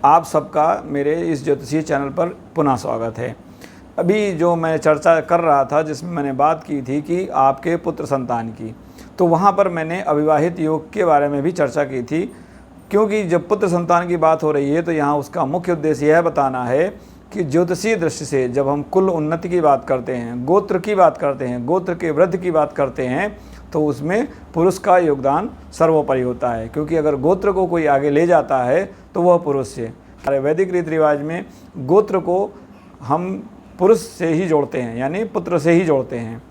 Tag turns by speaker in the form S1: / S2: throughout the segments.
S1: आप सबका मेरे इस ज्योतिषीय चैनल पर पुनः स्वागत है। अभी जो मैं चर्चा कर रहा था, जिसमें मैंने बात की थी कि आपके पुत्र संतान की, तो वहाँ पर मैंने अविवाहित योग के बारे में भी चर्चा की थी। क्योंकि जब पुत्र संतान की बात हो रही है तो यहाँ उसका मुख्य उद्देश्य यह बताना है कि ज्योतिषीय दृष्टि से जब हम कुल उन्नति की बात करते हैं, गोत्र की बात करते हैं, गोत्र के वृद्धि की बात करते हैं, तो उसमें पुरुष का योगदान सर्वोपरि होता है। क्योंकि अगर गोत्र को कोई आगे ले जाता है तो वह पुरुष से। हमारे वैदिक रीति रिवाज में गोत्र को हम पुरुष से ही जोड़ते हैं, यानी पुत्र से ही जोड़ते हैं।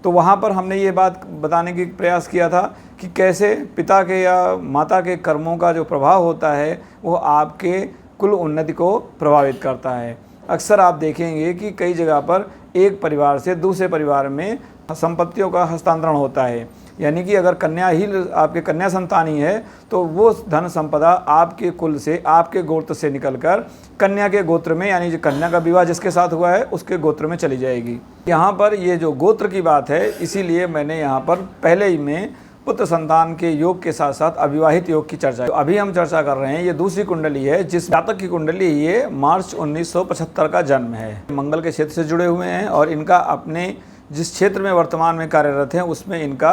S1: तो वहाँ पर हमने ये बात बताने की प्रयास किया था कि कैसे पिता के या माता के कर्मों का जो प्रभाव होता है वो आपके कुल उन्नति को प्रभावित करता है। अक्सर आप देखेंगे कि कई जगह पर एक परिवार से दूसरे परिवार में संपत्तियों का हस्तांतरण होता है। यानी कि अगर कन्या ही आपके कन्या संतान ही है तो वो धन संपदा आपके कुल से, आपके गोत्र से निकलकर कन्या के गोत्र में, यानी जो कन्या का विवाह जिसके साथ हुआ है उसके गोत्र में चली जाएगी। यहाँ पर ये जो गोत्र की बात है, इसीलिए मैंने यहाँ पर पहले ही में पुत्र संतान के योग के साथ साथ अविवाहित योग की चर्चा। तो अभी हम चर्चा कर रहे हैं, ये दूसरी कुंडली है जिस जातक की कुंडली ये मार्च 1975 का जन्म है। मंगल के क्षेत्र से जुड़े हुए हैं और इनका अपने जिस क्षेत्र में वर्तमान में कार्यरत हैं उसमें इनका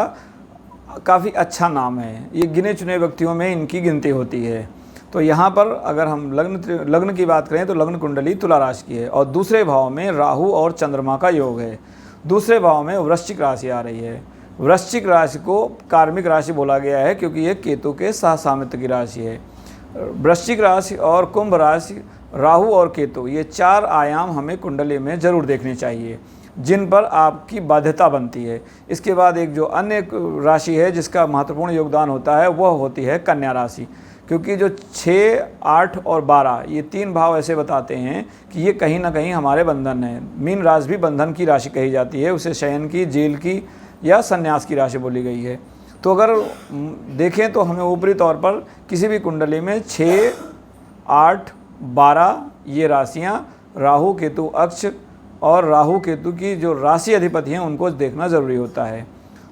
S1: काफ़ी अच्छा नाम है। ये गिने चुने व्यक्तियों में इनकी गिनती होती है। तो यहाँ पर अगर हम लग्न की बात करें तो लग्न कुंडली तुला राशि की है और दूसरे भाव में राहु और चंद्रमा का योग है। दूसरे भाव में वृश्चिक राशि आ रही है। वृश्चिक राशि को कार्मिक राशि बोला गया है क्योंकि ये केतु के सहसामित्र की राशि है। वृश्चिक राशि और कुंभ राशि, राहु और केतु, ये चार आयाम हमें कुंडली में जरूर देखने चाहिए जिन पर आपकी बाध्यता बनती है। इसके बाद एक जो अन्य राशि है जिसका महत्वपूर्ण योगदान होता है वह होती है कन्या राशि। क्योंकि जो 6, 8 और 12 ये तीन भाव ऐसे बताते हैं कि ये कहीं ना कहीं हमारे बंधन है। मीन राशि भी बंधन की राशि कही जाती है, उसे शयन की, जेल की या संन्यास की राशि बोली गई है। तो अगर देखें तो हमें ऊपरी तौर पर किसी भी कुंडली में 6, 8, 12 ये राशियाँ राहु केतु अक्ष और राहु केतु की जो राशि अधिपति हैं उनको देखना ज़रूरी होता है।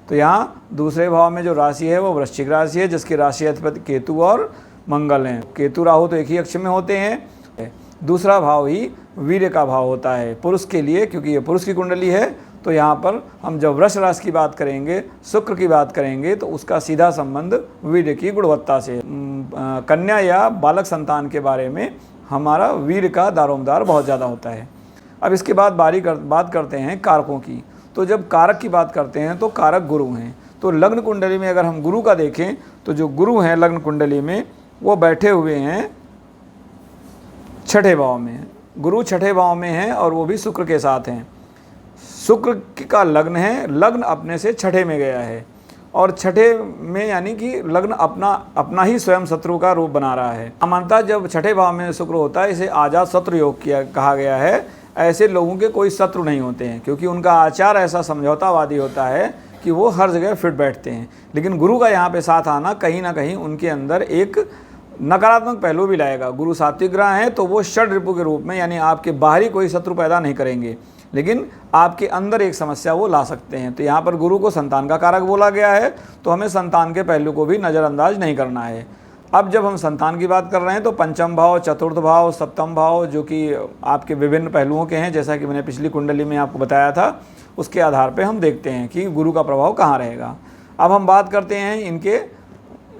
S1: तो यहाँ दूसरे भाव में जो राशि है वो वृश्चिक राशि है जिसकी राशि अधिपति केतु और मंगल हैं। केतु राहु तो एक ही अक्ष में होते हैं। दूसरा भाव ही वीर्य का भाव होता है पुरुष के लिए, क्योंकि ये पुरुष की कुंडली है। तो यहाँ पर हम जब वृष राशि की बात करेंगे, शुक्र की बात करेंगे, तो उसका सीधा संबंध वीर्य की गुणवत्ता से। कन्या या बालक संतान के बारे में हमारा वीर्य का दारोमदार बहुत ज़्यादा होता है। अब इसके बाद बात करते हैं कारकों की। तो जब कारक की बात करते हैं तो कारक गुरु हैं। तो लग्न कुंडली में अगर हम गुरु का देखें तो जो गुरु हैं लग्न कुंडली में वो बैठे हुए हैं छठे भाव में। गुरु छठे भाव में हैं और वो भी शुक्र के साथ हैं। शुक्र का लग्न है, लग्न अपने से छठे में गया है और छठे में यानी कि लग्न अपना ही स्वयं शत्रु का रूप बना रहा है। सामान्यतः जब छठे भाव में शुक्र होता है इसे आजाद शत्रु योग कहा गया है। ऐसे लोगों के कोई शत्रु नहीं होते हैं क्योंकि उनका आचार ऐसा समझौतावादी होता है कि वो हर जगह फिट बैठते हैं। लेकिन गुरु का यहाँ पे साथ आना कहीं ना कहीं उनके अंदर एक नकारात्मक पहलू भी लाएगा। गुरु सात्विक ग्रह हैं तो वो षड रिपु के रूप में, यानी आपके बाहरी कोई शत्रु पैदा नहीं करेंगे लेकिन आपके अंदर एक समस्या वो ला सकते हैं। तो यहाँ पर गुरु को संतान का कारक बोला गया है, तो हमें संतान के पहलू को भी नज़रअंदाज नहीं करना है। अब जब हम संतान की बात कर रहे हैं तो पंचम भाव, चतुर्थ भाव, सप्तम भाव जो कि आपके विभिन्न पहलुओं के हैं, जैसा कि मैंने पिछली कुंडली में आपको बताया था, उसके आधार पे हम देखते हैं कि गुरु का प्रभाव कहाँ रहेगा। अब हम बात करते हैं इनके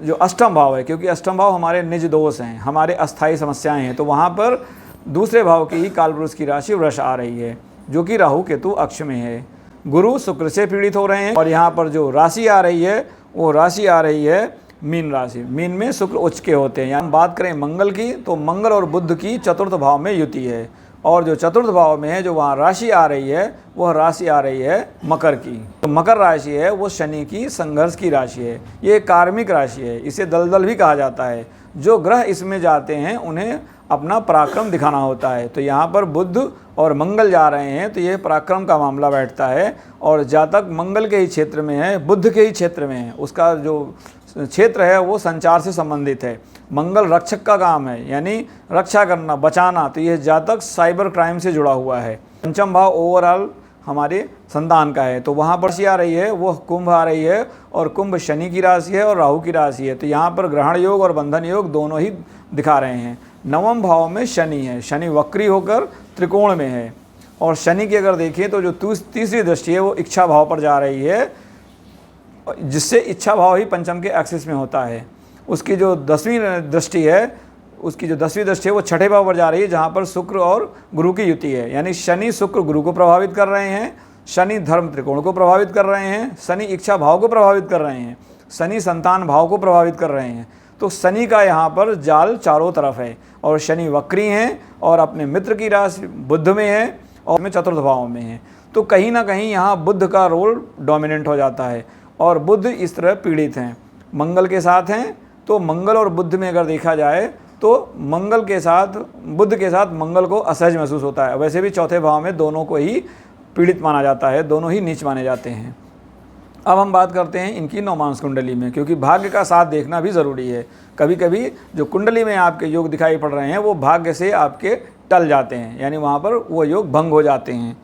S1: जो अष्टम भाव है, क्योंकि अष्टम भाव हमारे निज दोष हैं, हमारे अस्थायी समस्याएँ हैं। तो वहाँ पर दूसरे भाव की ही कालपुरुष की राशि वृष आ रही है जो कि राहु केतु अक्ष में है। गुरु शुक्र से पीड़ित हो रहे हैं और यहाँ पर जो राशि आ रही है वो राशि आ रही है मीन राशि। मीन में शुक्र उच्च के होते हैं। यहाँ बात करें मंगल की तो मंगल और बुध की चतुर्थ भाव में युति है और जो चतुर्थ भाव में है जो वहाँ राशि आ रही है वह राशि आ रही है मकर की। तो मकर राशि है वो शनि की संघर्ष की राशि है। ये कार्मिक राशि है, इसे दलदल भी कहा जाता है। जो ग्रह इसमें जाते हैं उन्हें अपना पराक्रम दिखाना होता है। तो यहाँ पर बुध और मंगल जा रहे हैं तो ये पराक्रम का मामला बैठता है। और जातक मंगल के ही क्षेत्र में है, बुध के ही क्षेत्र में है, उसका जो क्षेत्र है वो संचार से संबंधित है। मंगल रक्षक का काम है, यानी रक्षा करना, बचाना। तो यह जातक साइबर क्राइम से जुड़ा हुआ है। पंचम भाव ओवरऑल हमारे संतान का है। तो वहाँ पर राशि आ रही है वो कुंभ आ रही है और कुंभ शनि की राशि है और राहु की राशि है। तो यहाँ पर ग्रहण योग और बंधन योग दोनों ही दिखा रहे हैं। नवम भाव में शनि है, शनि वक्री होकर त्रिकोण में है। और शनि की अगर देखें तो जो तीसरी दृष्टि है वो इच्छा भाव पर जा रही है, जिससे इच्छा भाव ही पंचम के एक्सिस में होता है। उसकी जो 10वीं दृष्टि है वो छठे भाव पर जा रही है, जहाँ पर शुक्र और गुरु की युति है। यानी शनि शुक्र गुरु को प्रभावित कर रहे हैं, शनि धर्म त्रिकोण को प्रभावित कर रहे हैं, शनि इच्छा भाव को प्रभावित कर रहे हैं, शनि संतान भाव को प्रभावित कर रहे हैं। तो शनि का यहाँ पर जाल चारों तरफ है। और शनि वक्री हैं और अपने मित्र की राशि बुध में है और में चतुर्थ भाव में है। तो कहीं ना कहीं यहाँ बुध का रोल डोमिनेंट हो जाता है और बुध इस तरह पीड़ित हैं। मंगल के साथ हैं, तो मंगल और बुध में अगर देखा जाए तो मंगल के साथ बुध के साथ मंगल को असहज महसूस होता है। वैसे भी चौथे भाव में दोनों को ही पीड़ित माना जाता है, दोनों ही नीच माने जाते हैं। अब हम बात करते हैं इनकी नवमांस कुंडली में, क्योंकि भाग्य का साथ देखना भी ज़रूरी है। कभी कभी जो कुंडली में आपके योग दिखाई पड़ रहे हैं वो भाग्य से आपके टल जाते हैं, यानी वहाँ पर वो योग भंग हो जाते हैं।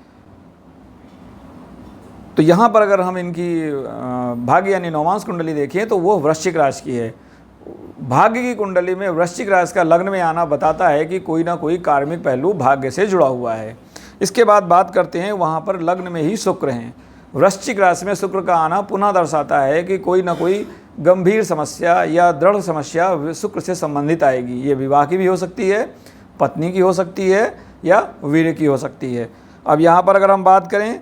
S1: तो यहाँ पर अगर हम इनकी भाग्य यानी नवमांस कुंडली देखें तो वो वृश्चिक राशि की है। भाग्य की कुंडली में वृश्चिक राशि का लग्न में आना बताता है कि कोई ना कोई कार्मिक पहलू भाग्य से जुड़ा हुआ है। इसके बाद बात करते हैं वहाँ पर लग्न में ही शुक्र हैं। वृश्चिक राशि में शुक्र का आना पुनः दर्शाता है कि कोई ना कोई गंभीर समस्या या दृढ़ समस्या शुक्र से संबंधित आएगी। ये विवाह की भी हो सकती है, पत्नी की हो सकती है या वीर्य की हो सकती है। अब यहाँ पर अगर हम बात करें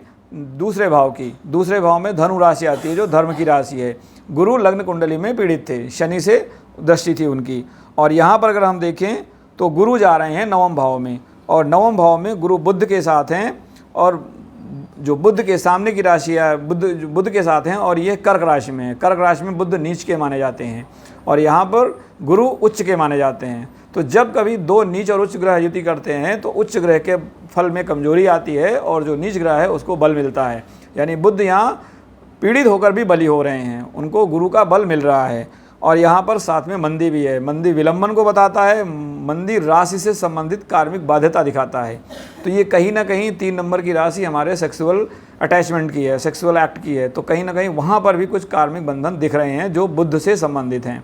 S1: दूसरे भाव की, दूसरे भाव में धनु राशि आती है जो धर्म की राशि है। गुरु लग्न कुंडली में पीड़ित थे, शनि से दृष्टि थी उनकी। और यहाँ पर अगर हम देखें तो गुरु जा रहे हैं नवम भाव में, और नवम भाव में गुरु बुध के साथ हैं, और जो बुध के सामने की राशि है बुध के साथ हैं, और ये कर्क राशि में है। कर्क राशि में बुध नीच के माने जाते हैं और यहाँ पर गुरु उच्च के माने जाते हैं। तो जब कभी दो नीच और उच्च ग्रह युति करते हैं तो उच्च ग्रह के फल में कमजोरी आती है और जो नीच ग्रह है उसको बल मिलता है। यानी बुध यहाँ पीड़ित होकर भी बली हो रहे हैं, उनको गुरु का बल मिल रहा है। और यहाँ पर साथ में मंदी भी है। मंदी विलंबन को बताता है, मंदी राशि से संबंधित कार्मिक बाध्यता दिखाता है। तो ये कहीं ना कहीं 3 नंबर की राशि हमारे सेक्सुअल अटैचमेंट की है, सेक्सुअल एक्ट की है। तो कहीं ना कहीं वहाँ पर भी कुछ कार्मिक बंधन दिख रहे हैं जो बुध से संबंधित हैं।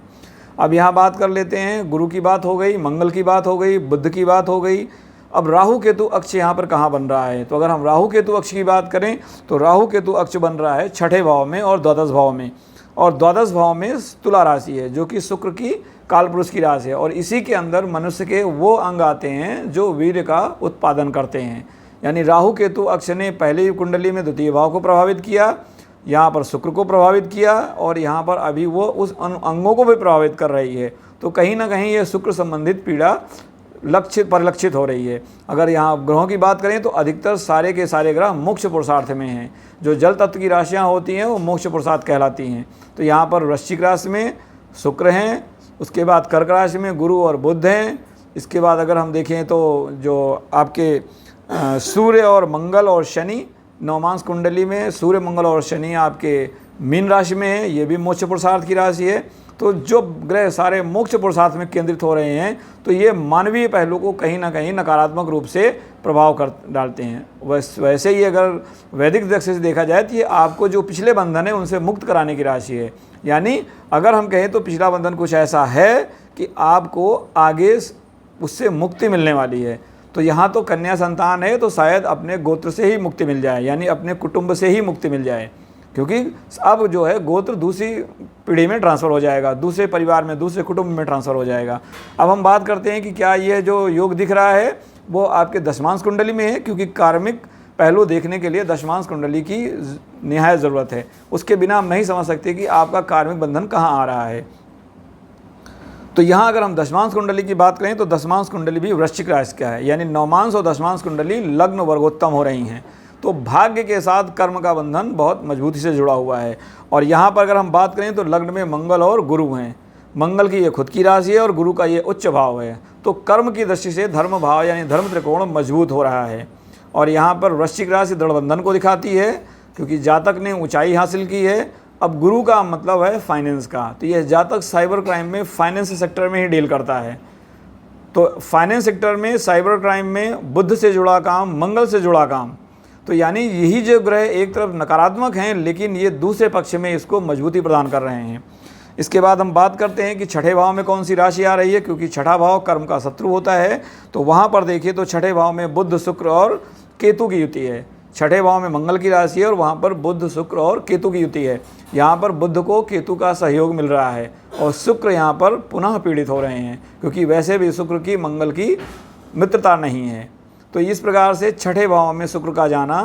S1: अब यहाँ बात कर लेते हैं, गुरु की बात हो गई, मंगल की बात हो गई, बुध की बात हो गई। अब राहु केतु अक्ष यहाँ पर कहाँ बन रहा है? तो अगर हम राहु केतु अक्ष की बात करें तो राहु केतु अक्ष बन रहा है छठे भाव में और द्वादश भाव में। और द्वादश भाव में तुला राशि है जो कि शुक्र की कालपुरुष की राशि है, और इसी के अंदर मनुष्य के वो अंग आते हैं जो वीर्य का उत्पादन करते हैं। यानी राहु केतु अक्ष ने पहले कुंडली में द्वितीय भाव को प्रभावित किया, यहाँ पर शुक्र को प्रभावित किया, और यहाँ पर अभी वो उस अंगों को भी प्रभावित कर रही है। तो कहीं ना कहीं ये शुक्र संबंधित पीड़ा परिलक्षित हो रही है। अगर यहाँ ग्रहों की बात करें तो अधिकतर सारे के सारे ग्रह मोक्ष पुरुषार्थ में हैं। जो जल तत्व की राशियाँ होती हैं वो मोक्ष पुरुषार्थ कहलाती हैं। तो यहाँ पर वृश्चिक राशि में शुक्र हैं, उसके बाद कर्क राशि में गुरु और बुध हैं। इसके बाद अगर हम देखें तो जो आपके सूर्य और मंगल और शनि नवमांस कुंडली में, सूर्य मंगल और शनि आपके मीन राशि में है, ये भी मोक्ष पुरुषार्थ की राशि है। तो जो ग्रह सारे मोक्ष पुरुषार्थ में केंद्रित हो रहे हैं तो ये मानवीय पहलू को कहीं ना कहीं नकारात्मक रूप से प्रभाव कर डालते हैं। वैसे ही अगर वैदिक दृष्टि से देखा जाए तो ये आपको जो पिछले बंधन है उनसे मुक्त कराने की राशि है। यानी अगर हम कहें तो पिछला बंधन कुछ ऐसा है कि आपको आगे उससे मुक्ति मिलने वाली है। तो यहाँ तो कन्या संतान है तो शायद अपने गोत्र से ही मुक्ति मिल जाए, यानी अपने कुटुंब से ही मुक्ति मिल जाए, क्योंकि अब जो है गोत्र दूसरी पीढ़ी में ट्रांसफ़र हो जाएगा, दूसरे परिवार में, दूसरे कुटुंब में ट्रांसफ़र हो जाएगा। अब हम बात करते हैं कि क्या ये जो योग दिख रहा है वो आपके दशमांश कुंडली में है, क्योंकि कार्मिक पहलू देखने के लिए दशमांश कुंडली की निहायत ज़रूरत है। उसके बिना हम नहीं समझ सकते कि आपका कार्मिक बंधन कहाँ आ रहा है। तो यहाँ अगर हम दशमांश कुंडली की बात करें तो दशमांश कुंडली भी वृश्चिक राशि का है, यानी नवमांश और दशमांश कुंडली लग्न वर्गोत्तम हो रही हैं। तो भाग्य के साथ कर्म का बंधन बहुत मजबूती से जुड़ा हुआ है। और यहाँ पर अगर हम बात करें तो लग्न में मंगल और गुरु हैं। मंगल की ये खुद की राशि है और गुरु का ये उच्च भाव है। तो कर्म की दृष्टि से धर्म भाव यानी धर्म त्रिकोण मजबूत हो रहा है। और यहाँ पर वृश्चिक राशि दृढ़ बंधन को दिखाती है, क्योंकि जातक ने ऊंचाई हासिल की है। अब गुरु का मतलब है फाइनेंस का, तो यह जातक साइबर क्राइम में फाइनेंस सेक्टर में ही डील करता है। तो फाइनेंस सेक्टर में, साइबर क्राइम में बुध से जुड़ा काम, मंगल से जुड़ा काम, तो यानी यही जो ग्रह एक तरफ नकारात्मक हैं लेकिन ये दूसरे पक्ष में इसको मजबूती प्रदान कर रहे हैं। इसके बाद हम बात करते हैं कि छठे भाव में कौन सी राशि आ रही है, क्योंकि छठा भाव कर्म का शत्रु होता है। तो वहाँ पर देखिए तो छठे भाव में बुध, शुक्र और केतु की युति है। छठे भाव में मंगल की राशि है और वहाँ पर बुध, शुक्र और केतु की युति है। यहाँ पर बुध को केतु का सहयोग मिल रहा है और शुक्र यहाँ पर पुनः पीड़ित हो रहे हैं, क्योंकि वैसे भी शुक्र की मंगल की मित्रता नहीं है। तो इस प्रकार से छठे भाव में शुक्र का जाना,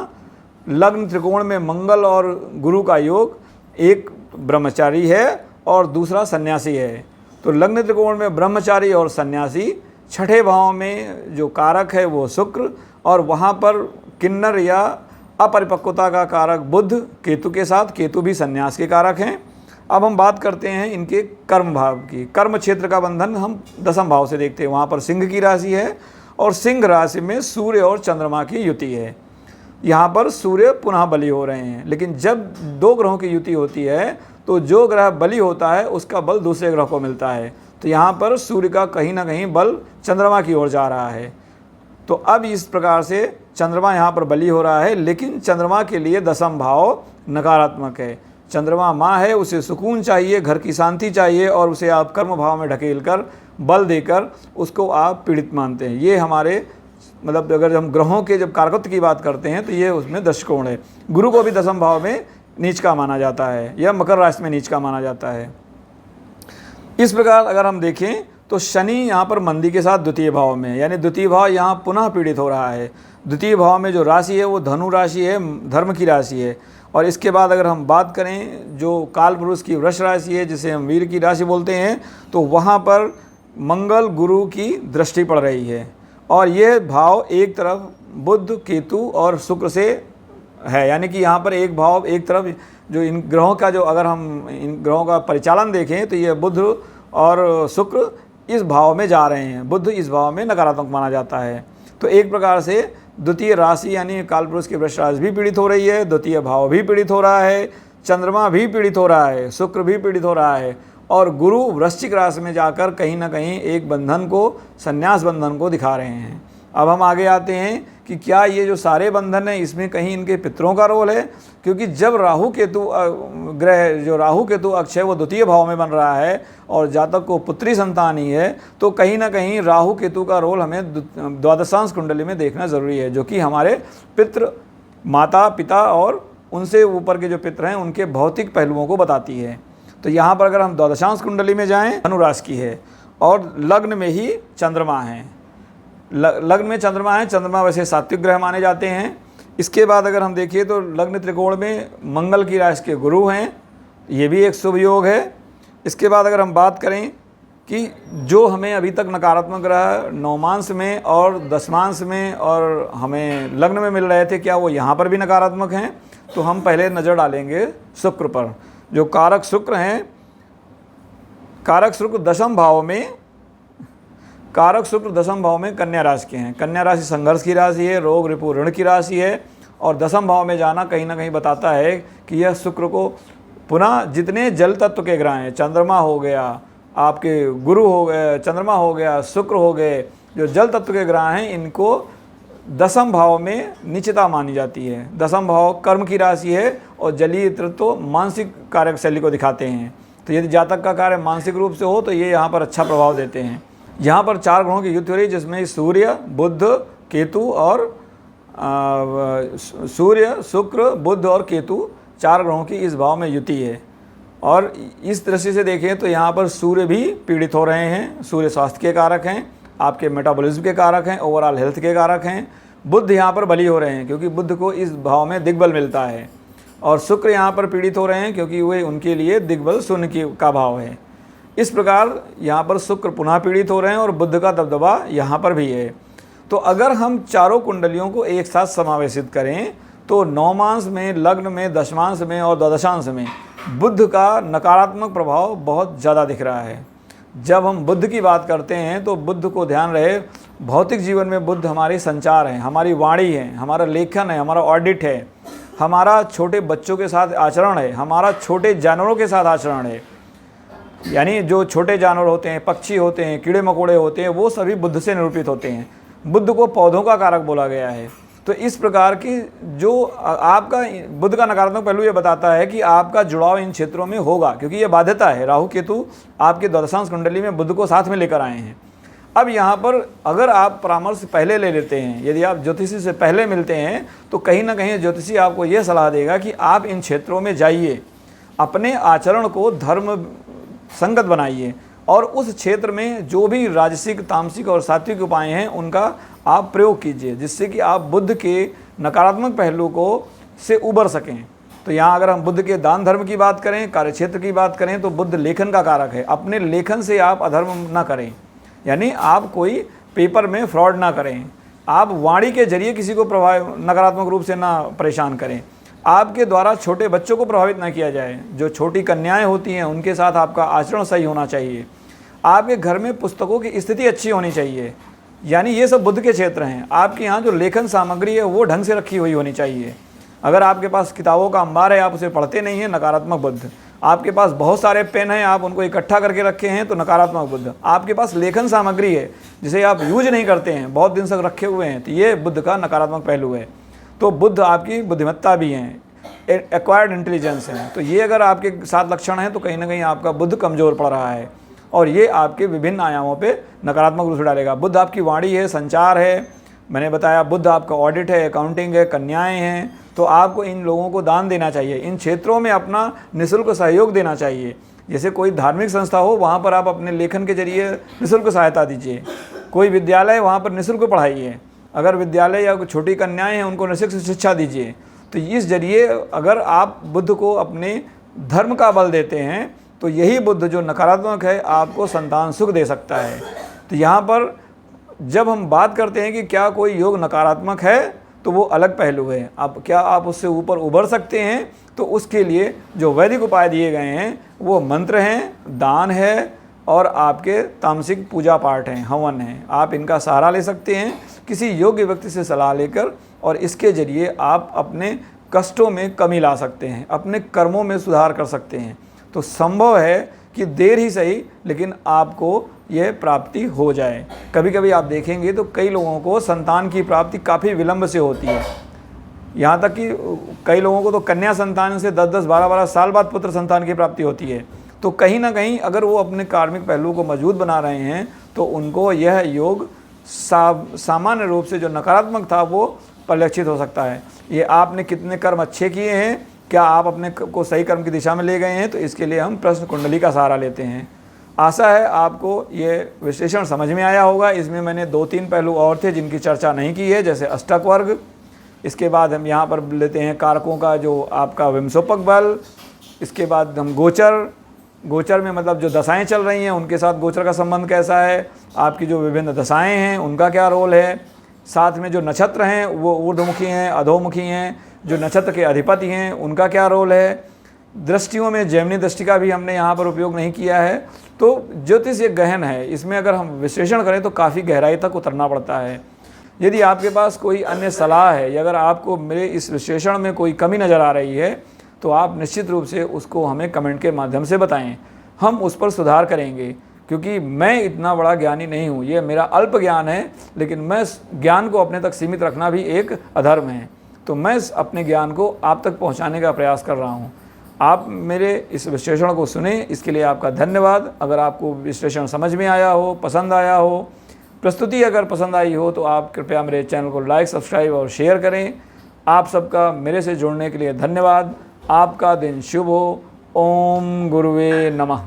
S1: लग्न त्रिकोण में मंगल और गुरु का योग, एक ब्रह्मचारी है और दूसरा सन्यासी है। तो लग्न त्रिकोण में ब्रह्मचारी और सन्यासी, छठे भाव में जो कारक है वो शुक्र, और वहाँ पर किन्नर या अपरिपक्वता का कारक बुध केतु के साथ, केतु भी सन्यास के कारक हैं। अब हम बात करते हैं इनके कर्म भाव की। कर्म क्षेत्र का बंधन हम दसम भाव से देखते हैं। वहाँ पर सिंह की राशि है और सिंह राशि में सूर्य और चंद्रमा की युति है। यहाँ पर सूर्य पुनः बली हो रहे हैं, लेकिन जब दो ग्रहों की युति होती है तो जो ग्रह बली होता है उसका बल दूसरे ग्रह को मिलता है। तो यहाँ पर सूर्य का कहीं ना कहीं बल चंद्रमा की ओर जा रहा है। तो अब इस प्रकार से चंद्रमा यहाँ पर बली हो रहा है, लेकिन चंद्रमा के लिए दसम भाव नकारात्मक है। चंद्रमा माँ है, उसे सुकून चाहिए, घर की शांति चाहिए, और उसे आप कर्म भाव में ढकेल कर बल देकर उसको आप पीड़ित मानते हैं। ये हमारे मतलब अगर हम ग्रहों के जब कारकत्व की बात करते हैं तो ये उसमें दशकोण है। गुरु को भी दसम भाव में नीच का माना जाता है या मकर राशि में नीच का माना जाता है। इस प्रकार अगर हम देखें तो शनि यहाँ पर मंदी के साथ द्वितीय भाव में, यानी द्वितीय भाव यहाँ पुनः पीड़ित हो रहा है। द्वितीय भाव में जो राशि है वो धनु राशि है, धर्म की राशि है। और इसके बाद अगर हम बात करें जो काल पुरुष की वृष राशि है, जिसे हम वीर की राशि बोलते हैं, तो वहाँ पर मंगल गुरु की दृष्टि पड़ रही है और ये भाव एक तरफ बुध, केतु और शुक्र से है। यानी कि यहाँ पर एक भाव एक तरफ जो इन ग्रहों का, जो अगर हम इन ग्रहों का परिचालन देखें तो ये बुध और शुक्र इस भाव में जा रहे हैं। बुध इस भाव में नकारात्मक माना जाता है। तो एक प्रकार से द्वितीय राशि यानी कालपुरुष की वृष राशि भी पीड़ित हो रही है, द्वितीय भाव भी पीड़ित हो रहा है, चंद्रमा भी पीड़ित हो रहा है, शुक्र भी पीड़ित हो रहा है, और गुरु वृश्चिक राशि में जाकर कहीं ना कहीं एक बंधन को, संन्यास बंधन को दिखा रहे हैं। अब हम आगे आते हैं कि क्या ये जो सारे बंधन हैं इसमें कहीं इनके पितरों का रोल है, क्योंकि जब राहु केतु ग्रह, जो राहु केतु अक्ष है वो द्वितीय भाव में बन रहा है और जातक को पुत्री संतान ही है, तो कहीं ना कहीं राहु केतु का रोल हमें द्वादशांश कुंडली में देखना ज़रूरी है, जो कि हमारे पितृ, माता पिता और उनसे ऊपर के जो पितृ हैं उनके भौतिक पहलुओं को बताती है। तो यहाँ पर अगर हम द्वादशांश कुंडली में जाएँ, धनु राशि की है और लग्न में ही चंद्रमा है, लग्न में चंद्रमा है। चंद्रमा वैसे सात्विक ग्रह माने जाते हैं। इसके बाद अगर हम देखिए तो लग्न त्रिकोण में मंगल की राशि के गुरु हैं, ये भी एक शुभ योग है। इसके बाद अगर हम बात करें कि जो हमें अभी तक नकारात्मक ग्रह नौमांश में और दशमांश में और हमें लग्न में मिल रहे थे, क्या वो यहाँ पर भी नकारात्मक हैं? तो हम पहले नज़र डालेंगे शुक्र पर। जो कारक शुक्र हैं, कारक शुक्र दशम भाव में, कारक शुक्र दशम भाव में कन्या राशि के हैं। कन्या राशि संघर्ष की राशि है, रोग रिपु ऋण की राशि है, और दशम भाव में जाना कहीं ना कहीं बताता है कि यह शुक्र को पुनः जितने जल तत्व के ग्रह हैं, चंद्रमा हो गया, आपके गुरु हो गए, चंद्रमा हो गया, शुक्र हो गए, जो जल तत्व के ग्रह हैं इनको दशम भाव में नीचता मानी जाती है। दशम भाव कर्म की राशि है और जलीय तत्व मानसिक कार्य शैली को दिखाते हैं। तो यदि जातक का कार्य मानसिक रूप से हो तो ये यहाँ पर अच्छा प्रभाव देते हैं। यहाँ पर चार ग्रहों की युति हो रही है, जिसमें सूर्य, बुध, केतु और सूर्य, शुक्र, बुध और केतु, चार ग्रहों की इस भाव में युति है। और इस दृष्टि से देखें तो यहाँ पर सूर्य भी पीड़ित हो रहे हैं। सूर्य स्वास्थ्य के कारक हैं, आपके मेटाबॉलिज्म के कारक हैं, ओवरऑल हेल्थ के कारक हैं। बुध यहाँ पर बली हो रहे हैं क्योंकि बुध को इस भाव में दिग्बल मिलता है, और शुक्र यहाँ पर पीड़ित हो रहे हैं क्योंकि वे उनके लिए दिग्बल शून्य का भाव है। इस प्रकार यहाँ पर शुक्र पुनः पीड़ित हो रहे हैं और बुध का दबदबा यहाँ पर भी है। तो अगर हम चारों कुंडलियों को एक साथ समावेशित करें तो नौमांश में, लग्न में, दशमांश में और द्वादशांश में बुध का नकारात्मक प्रभाव बहुत ज़्यादा दिख रहा है। जब हम बुध की बात करते हैं तो बुध को ध्यान रहे, भौतिक जीवन में बुध हमारी संचार है, हमारी वाणी है, हमारा लेखन है, हमारा ऑडिट है, हमारा छोटे बच्चों के साथ आचरण है, हमारा छोटे जानवरों के साथ आचरण है। यानी जो छोटे जानवर होते हैं, पक्षी होते हैं, कीड़े मकोड़े होते हैं, वो सभी बुध से निरूपित होते हैं। बुध को पौधों का कारक बोला गया है। तो इस प्रकार की जो आपका बुध का नकारात्मक पहलू ये बताता है कि आपका जुड़ाव इन क्षेत्रों में होगा, क्योंकि ये बाध्यता है। राहु केतु आपके द्वादशांश कुंडली में बुध को साथ में लेकर आए हैं। अब यहाँ पर अगर आप परामर्श पहले ले लेते हैं, यदि आप ज्योतिषी से पहले मिलते हैं, तो कहीं ना कहीं ज्योतिषी आपको ये सलाह देगा कि आप इन क्षेत्रों में जाइए, अपने आचरण को धर्म संगत बनाइए और उस क्षेत्र में जो भी राजसिक, तामसिक और सात्विक उपाय हैं उनका आप प्रयोग कीजिए, जिससे कि आप बुध के नकारात्मक पहलू को से उबर सकें। तो यहाँ अगर हम बुध के दान धर्म की बात करें, कार्यक्षेत्र की बात करें, तो बुध लेखन का कारक है। अपने लेखन से आप अधर्म ना करें, यानी आप कोई पेपर में फ्रॉड ना करें, आप वाणी के जरिए किसी को नकारात्मक रूप से ना परेशान करें, आपके द्वारा छोटे बच्चों को प्रभावित ना किया जाए, जो छोटी कन्याएं होती हैं उनके साथ आपका आचरण सही होना चाहिए, आपके घर में पुस्तकों की स्थिति अच्छी होनी चाहिए, यानी ये सब बुध के क्षेत्र हैं। आपके यहाँ जो लेखन सामग्री है वो ढंग से रखी हुई होनी चाहिए। अगर आपके पास किताबों का अंबार है, आप उसे पढ़ते नहीं हैं, नकारात्मक बुध। आपके पास बहुत सारे पेन हैं, आप उनको इकट्ठा करके रखे हैं, तो नकारात्मक बुध। आपके पास लेखन सामग्री है जिसे आप यूज नहीं करते हैं, बहुत दिन तक रखे हुए हैं, तो ये बुध का नकारात्मक पहलू है। तो बुध आपकी बुद्धिमत्ता भी है, एक्वायर्ड इंटेलिजेंस है। तो ये अगर आपके साथ लक्षण हैं तो कहीं ना कहीं आपका बुध कमज़ोर पड़ रहा है और ये आपके विभिन्न आयामों पे नकारात्मक रूप से डालेगा। बुध आपकी वाणी है, संचार है, मैंने बताया बुध आपका ऑडिट है, अकाउंटिंग है, कन्याएं हैं। तो आपको इन लोगों को दान देना चाहिए, इन क्षेत्रों में अपना निःशुल्क सहयोग देना चाहिए। जैसे कोई धार्मिक संस्था हो, वहाँ पर आप अपने लेखन के जरिए निःशुल्क सहायता दीजिए। कोई विद्यालय, वहाँ पर निःशुल्क पढ़ाइए। अगर विद्यालय या छोटी कन्याएं हैं उनको निःशुल्क शिक्षा दीजिए। तो इस जरिए अगर आप बुध को अपने धर्म का बल देते हैं तो यही बुध जो नकारात्मक है आपको संतान सुख दे सकता है। तो यहाँ पर जब हम बात करते हैं कि क्या कोई योग नकारात्मक है तो वो अलग पहलू है। अब क्या आप उससे ऊपर उबर सकते हैं, तो उसके लिए जो वैदिक उपाय दिए गए हैं वो मंत्र हैं, दान है और आपके तामसिक पूजा पाठ हैं, हवन हैं। आप इनका सहारा ले सकते हैं किसी योग्य व्यक्ति से सलाह लेकर, और इसके जरिए आप अपने कष्टों में कमी ला सकते हैं, अपने कर्मों में सुधार कर सकते हैं। तो संभव है कि देर ही सही लेकिन आपको यह प्राप्ति हो जाए। कभी कभी आप देखेंगे तो कई लोगों को संतान की प्राप्ति काफ़ी विलंब से होती है, यहाँ तक कि कई लोगों को तो कन्या संतान से 10-10, 12-12 साल बाद पुत्र संतान की प्राप्ति होती है। तो कहीं ना कहीं अगर वो अपने कार्मिक पहलू को मजबूत बना रहे हैं तो उनको यह योग सामान्य रूप से जो नकारात्मक था वो परिलक्षित हो सकता है। ये आपने कितने कर्म अच्छे किए हैं, क्या आप अपने को सही कर्म की दिशा में ले गए हैं, तो इसके लिए हम प्रश्न कुंडली का सहारा लेते हैं। आशा है आपको ये विश्लेषण समझ में आया होगा। इसमें मैंने 2-3 पहलू और थे जिनकी चर्चा नहीं की है, जैसे अष्टक वर्ग। इसके बाद हम यहाँ पर लेते हैं कारकों का जो आपका विमसोपक बल। इसके बाद हम गोचर में मतलब जो दशाएं चल रही हैं उनके साथ गोचर का संबंध कैसा है, आपकी जो विभिन्न दशाएं हैं उनका क्या रोल है, साथ में जो नक्षत्र हैं वो ऊर्ध्वमुखी हैं, अधोमुखी हैं, जो नक्षत्र के अधिपति हैं उनका क्या रोल है। दृष्टियों में जैमिनी दृष्टि का भी हमने यहाँ पर उपयोग नहीं किया है। तो ज्योतिष एक गहन है, इसमें अगर हम विश्लेषण करें तो काफ़ी गहराई तक उतरना पड़ता है। यदि आपके पास कोई अन्य सलाह है या अगर आपको मेरे इस विश्लेषण में कोई कमी नज़र आ रही है तो आप निश्चित रूप से उसको हमें कमेंट के माध्यम से बताएं, हम उस पर सुधार करेंगे। क्योंकि मैं इतना बड़ा ज्ञानी नहीं हूँ, ये मेरा अल्प ज्ञान है, लेकिन मैं ज्ञान को अपने तक सीमित रखना भी एक अधर्म है। तो मैं अपने ज्ञान को आप तक पहुँचाने का प्रयास कर रहा हूँ। आप मेरे इस विश्लेषण को सुने, इसके लिए आपका धन्यवाद। अगर आपको विश्लेषण समझ में आया हो, पसंद आया हो, प्रस्तुति अगर पसंद आई हो, तो आप कृपया मेरे चैनल को लाइक, सब्सक्राइब और शेयर करें। आप सबका मेरे से जुड़ने के लिए धन्यवाद। आपका दिन शुभ हो। ओम गुरुवे नमः।